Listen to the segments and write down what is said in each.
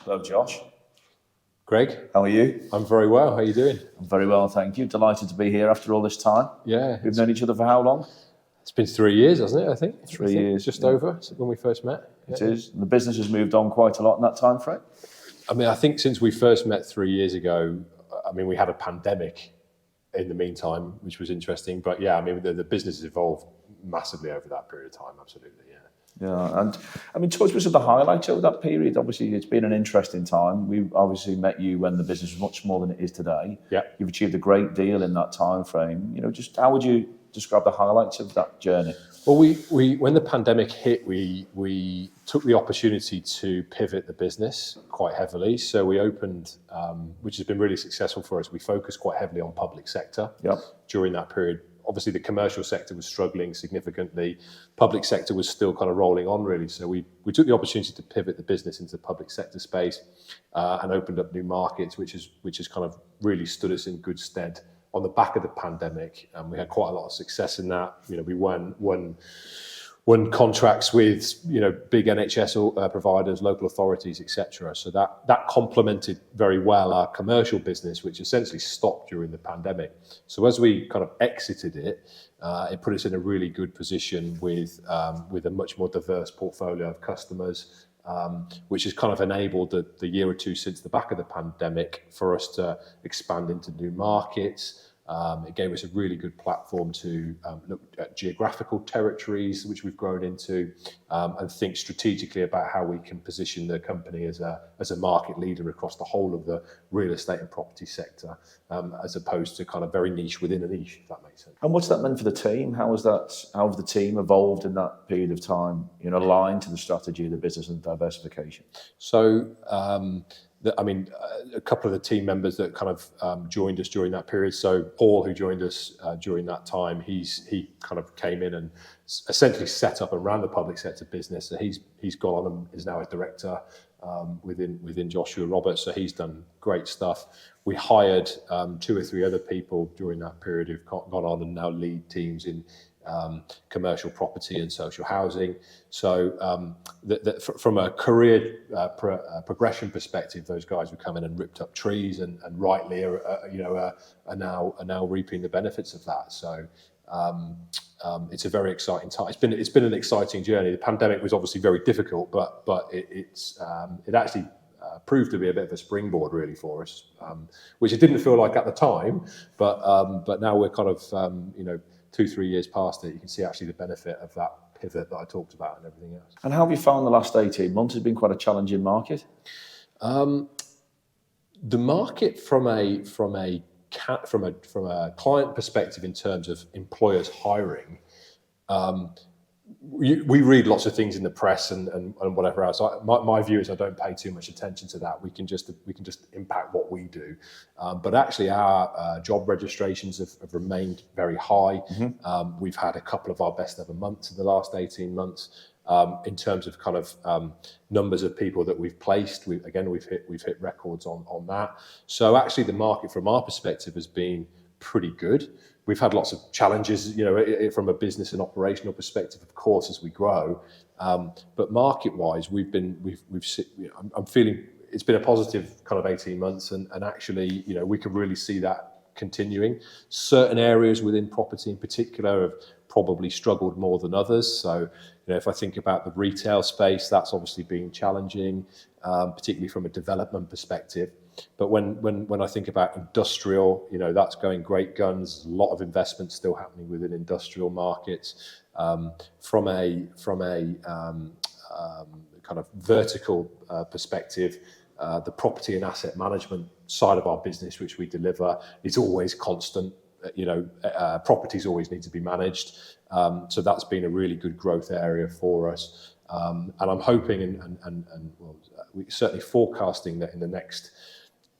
Hello, Josh. Greg, How are you? I'm very well. How are you doing? I'm very well, thank you. Delighted to be here after all this time. Yeah. We've known each other for how long? It's been 3 years, hasn't it, I think? 3 years. Just over when we first met. It is. The business has moved on quite a lot in that time frame. I mean, I think since we first met 3 years ago, I mean, we had a pandemic in the meantime, which was interesting. But yeah, I mean, the business has evolved massively over that period of time, absolutely, yeah. Yeah, and I mean, talk to us of the highlights over that period. Obviously, it's been an interesting time. We obviously met you when the business was much more than it is today. Yeah. You've achieved a great deal in that time frame. You know, just how would you describe the highlights of that journey? Well, we when the pandemic hit, we took the opportunity to pivot the business quite heavily. So we opened, which has been really successful for us. We focused quite heavily on public sector during that period. Obviously, the commercial sector was struggling significantly. Public sector was still kind of rolling on, really. So we took the opportunity to pivot the business into the public sector space and opened up new markets, which has kind of really stood us in good stead on the back of the pandemic. We had quite a lot of success in that. You know, we won contracts with, you know, big NHS providers, local authorities, etc. So that complemented very well our commercial business, which essentially stopped during the pandemic. So as we kind of exited it, it put us in a really good position with a much more diverse portfolio of customers, which has kind of enabled the year or two since the back of the pandemic for us to expand into new markets. It gave us a really good platform to look at geographical territories, which we've grown into, and think strategically about how we can position the company as a market leader across the whole of the real estate and property sector, as opposed to kind of very niche within a niche, if that makes sense. And what's that meant for the team? How have the team evolved in that period of time, you know, aligned to the strategy of the business and diversification? So, a couple of the team members that kind of joined us during that period. So Paul, who joined us during that time, he kind of came in and essentially set up and ran the public sector business. So he's gone on and is now a director within Joshua Roberts. So he's done great stuff. We hired 2 or 3 other people during that period who've gone on and now lead teams in commercial property and social housing. So from a career progression perspective, those guys have come in and ripped up trees and rightly are now reaping the benefits of that. So it's a very exciting time. It's been an exciting journey. The pandemic was obviously very difficult, but it actually proved to be a bit of a springboard really for us, which it didn't feel like at the time, but now we're kind of 2-3 years past it, you can see actually the benefit of that pivot that I talked about and everything else. And how have you found the last 18 months? Has been quite a challenging market. The market from a client perspective in terms of employers hiring, we read lots of things in the press and whatever else. My view is I don't pay too much attention to that. We can just impact what we do. But actually our job registrations have remained very high. Mm-hmm. We've had a couple of our best ever months in the last 18 months. In terms of kind of numbers of people that we've placed, we've hit records on that. So actually the market from our perspective has been pretty good. We've had lots of challenges, you know, from a business and operational perspective, of course, as we grow. But market-wise, I'm feeling it's been a positive kind of 18 months, and actually, you know, we can really see that continuing. Certain areas within property in particular have probably struggled more than others. So, you know, if I think about the retail space, that's obviously been challenging, particularly from a development perspective. But when I think about industrial, you know, that's going great guns. A lot of investment still happening within industrial markets. From a kind of vertical perspective, the property and asset management side of our business, which we deliver, is always constant. You know, properties always need to be managed. So that's been a really good growth area for us. And I'm hoping and we're certainly forecasting that in the next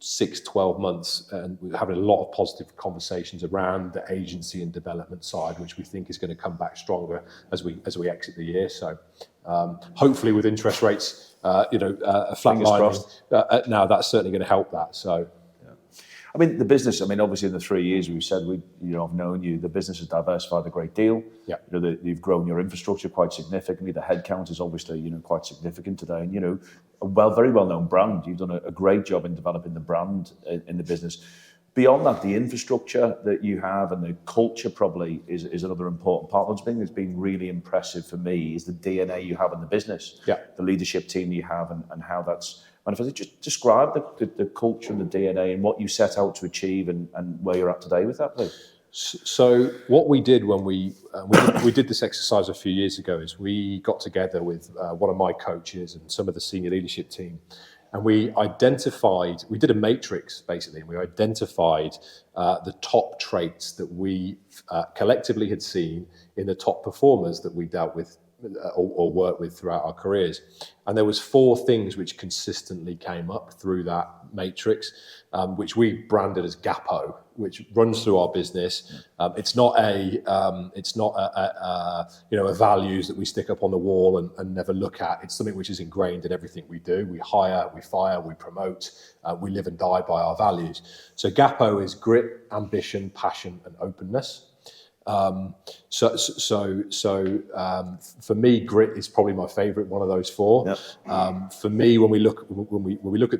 6-12 months, and we're having a lot of positive conversations around the agency and development side, which we think is going to come back stronger as we exit the year. So hopefully with interest rates, flatlining, now that's certainly going to help that. So. I mean, the business, I mean, obviously in the 3 years we've said I've known you, the business has diversified a great deal. Yeah. You've grown your infrastructure quite significantly. The headcount is obviously, quite significant today. And, very well-known brand. You've done a great job in developing the brand in the business. Beyond that, the infrastructure that you have and the culture probably is another important part. One thing that's been really impressive for me is the DNA you have in the business, the leadership team you have, and how that's manifested. Just describe the culture and the DNA and what you set out to achieve and where you're at today with that, please. So what we did when we did this exercise a few years ago is we got together with one of my coaches and some of the senior leadership team, and we did a matrix basically, and we identified the top traits that we collectively had seen in the top performers that we dealt with or worked with throughout our careers. And there was 4 things which consistently came up through that matrix, which we branded as GAPO, which runs through our business. It's not a values that we stick up on the wall and never look at. It's something which is ingrained in everything we do. We hire, we fire, we promote, we live and die by our values. So GAPO is grit, ambition, passion, and openness. For me, grit is probably my favourite one of those 4. Yep. For me, when we look at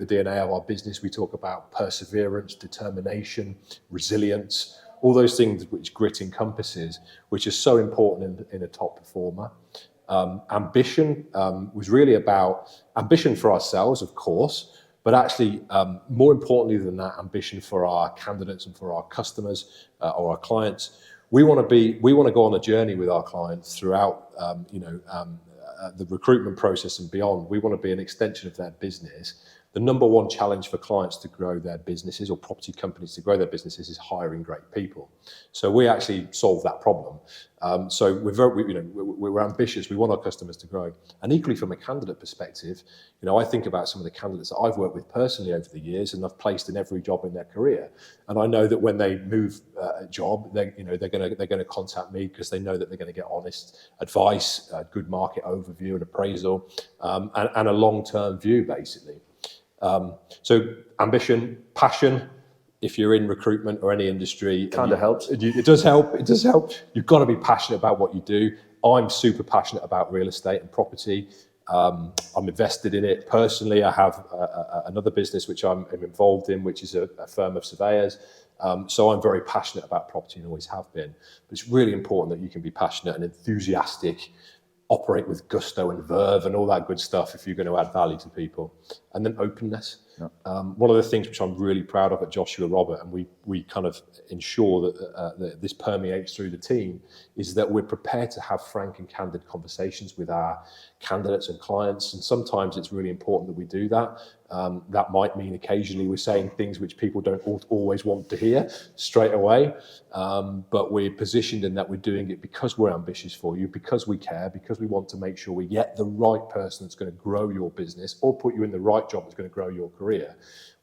the DNA of our business, we talk about perseverance, determination, resilience, all those things which grit encompasses, which is so important in a top performer. Ambition was really about ambition for ourselves, of course, but actually, more importantly than that, ambition for our candidates and for our customers or our clients. We want to go on a journey with our clients throughout, the recruitment process and beyond. We want to be an extension of their business. The number one challenge for clients to grow their businesses or property companies to grow their businesses is hiring great people. So we actually solve that problem. So we're ambitious. We want our customers to grow. And equally from a candidate perspective, I think about some of the candidates that I've worked with personally over the years, and I've placed in every job in their career. And I know that when they move a job, they're going to contact me because they know that they're going to get honest advice, a good market overview, an appraisal, and a long-term view, basically. So ambition, passion. If you're in recruitment or any industry, kind of helps. It does help. It does help. You've got to be passionate about what you do. I'm super passionate about real estate and property. I'm invested in it personally. I have another business which I'm involved in, which is a firm of surveyors. So I'm very passionate about property and always have been. But it's really important that you can be passionate and enthusiastic, operate with gusto and verve and all that good stuff if you're going to add value to people. And then openness. Yeah. One of the things which I'm really proud of at Joshua Robert, and we kind of ensure that this permeates through the team, is that we're prepared to have frank and candid conversations with our candidates and clients. And sometimes it's really important that we do that. That might mean occasionally we're saying things which people don't always want to hear straight away. But we're positioned in that we're doing it because we're ambitious for you, because we care, because we want to make sure we get the right person that's going to grow your business or put you in the right job that's going to grow your career.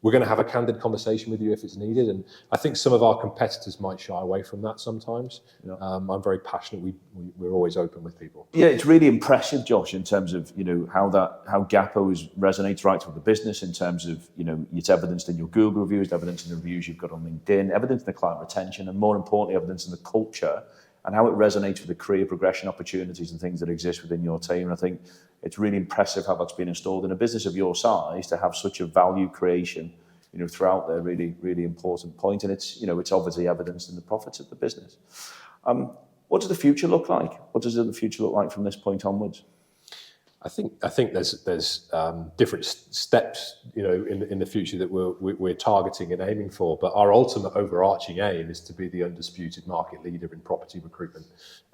We're going to have a candid conversation with you if it's needed. And I think some of our competitors might shy away from that sometimes. Yeah. I'm very passionate. We're always open with people. Yeah, it's really impressive, Josh, in terms of, how GAPO resonates right with the business in terms of, it's evidenced in your Google reviews, evidenced in the reviews you've got on LinkedIn, evidence in the client retention, and more importantly, evidence in the culture and how it resonates with the career progression opportunities and things that exist within your team. And I think it's really impressive how that's been installed in a business of your size to have such a value creation, throughout there. Really, really important point. And it's, it's obviously evidenced in the profits of the business. What does the future look like? What does the future look like from this point onwards? I think there's different steps, in the future that we're targeting and aiming for. But our ultimate overarching aim is to be the undisputed market leader in property recruitment,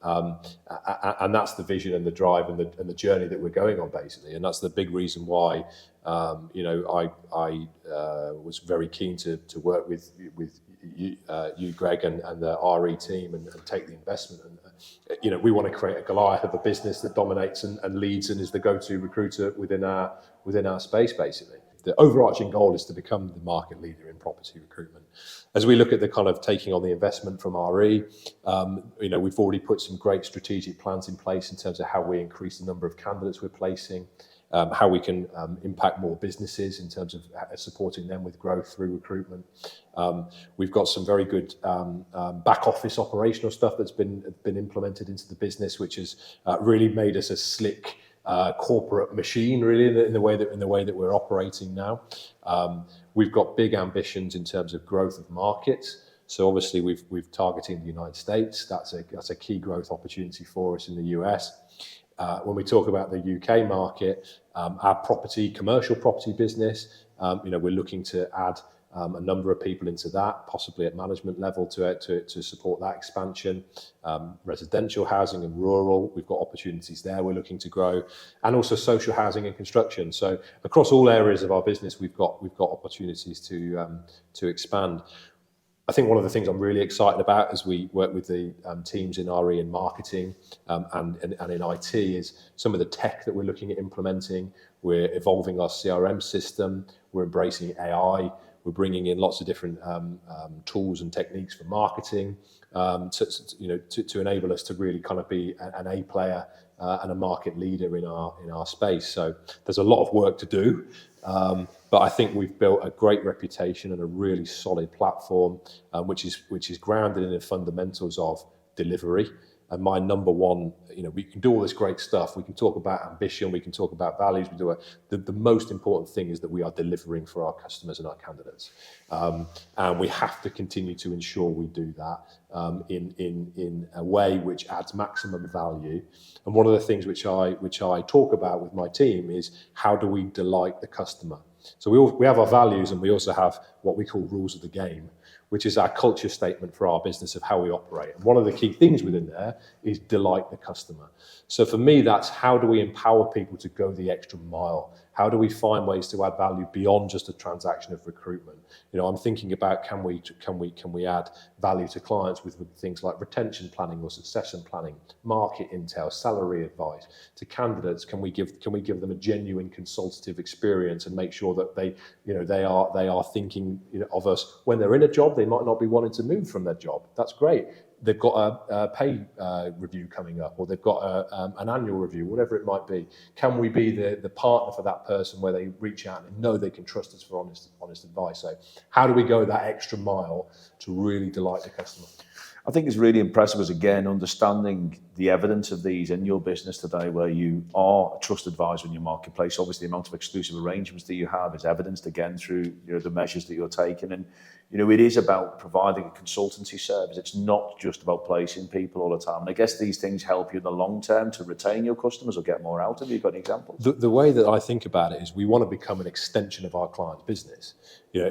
and that's the vision and the drive and the journey that we're going on, basically. And that's the big reason why, I was very keen to work with you, Greg, and the RE team and take the investment. And we want to create a Goliath of a business that dominates and leads and is the go-to recruiter within our space, basically. The overarching goal is to become the market leader in property recruitment. As we look at the kind of taking on the investment from RE, we've already put some great strategic plans in place in terms of how we increase the number of candidates we're placing, how we can impact more businesses in terms of supporting them with growth through recruitment. We've got some very good back office operational stuff that's been implemented into the business, which has really made us a slick corporate machine, really, in the way that we're operating now. We've got big ambitions in terms of growth of markets. So obviously we've targeted the United States. That's a key growth opportunity for us in the US. When we talk about the UK market, our commercial property business, we're looking to add a number of people into that, possibly at management level to support that expansion. Residential housing and rural, we've got opportunities there we're looking to grow, and also social housing and construction. So across all areas of our business, we've got opportunities to expand. I think one of the things I'm really excited about as we work with the teams in RE and marketing and in IT is some of the tech that we're looking at implementing. We're evolving our CRM system. We're embracing AI. We're bringing in lots of different tools and techniques for marketing to enable us to really kind of be an A player and a market leader in our space. So there's a lot of work to do. But I think we've built a great reputation and a really solid platform, which is grounded in the fundamentals of delivery. And my number one, we can do all this great stuff. We can talk about ambition. We can talk about values. The most important thing is that we are delivering for our customers and our candidates. And we have to continue to ensure we do that in a way which adds maximum value. And one of the things which I talk about with my team is how do we delight the customer? So we have our values, and we also have what we call rules of the game, which is our culture statement for our business of how we operate. And one of the key things within there is delight the customer. So for me, that's how do we empower people to go the extra mile? How do we find ways to add value beyond just a transaction of recruitment? I'm thinking about can we add value to clients with things like retention planning or succession planning, market intel, salary advice. To candidates, can we give them a genuine consultative experience and make sure that they are thinking of us when they're in a job? They might not be wanting to move from their job. That's great. They've got a pay review coming up, or they've got an annual review, whatever it might be. Can we be the partner for that person where they reach out and know they can trust us for honest advice? So how do we go that extra mile to really delight the customer? I think it's really impressive as, again, understanding the evidence of these in your business today, where you are a trusted advisor in your marketplace. Obviously, the amount of exclusive arrangements that you have is evidenced, again, through the measures that you're taking. And it is about providing a consultancy service. It's not just about placing people all the time. And I guess these things help you in the long term to retain your customers or get more out of you. You've got any examples? The way that I think about it is we want to become an extension of our client's business.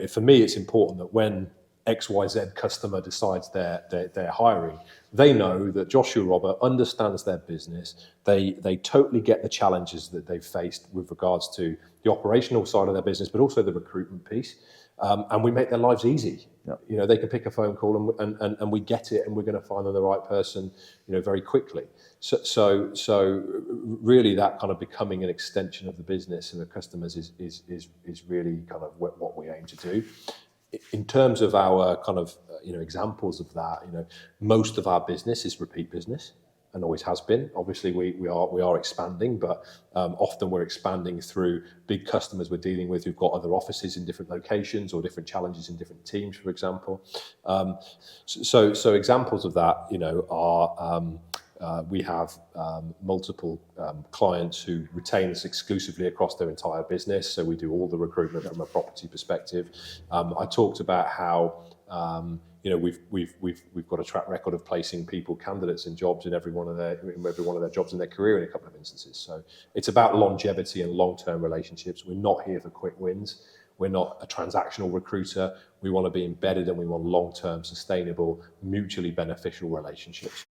For me, it's important that when XYZ customer decides they're hiring, they know that Joshua Robert understands their business. They totally get the challenges that they've faced with regards to the operational side of their business, but also the recruitment piece. And we make their lives easy. Yeah. They can pick a phone call and we get it, and we're going to find them the right person, very quickly. So really, that kind of becoming an extension of the business and the customers is really kind of what we aim to do. In terms of our kind of examples of that, most of our business is repeat business, and always has been. Obviously, we are expanding, but often we're expanding through big customers we're dealing with who've got other offices in different locations or different challenges in different teams, for example. So examples of that, are we have multiple clients who retain us exclusively across their entire business. So we do all the recruitment from a property perspective. I talked about how we've got a track record of placing candidates in jobs in every one of their jobs in their career in a couple of instances. So it's about longevity and long-term relationships. We're not here for quick wins. We're not a transactional recruiter. We want to be embedded, and we want long-term, sustainable, mutually beneficial relationships.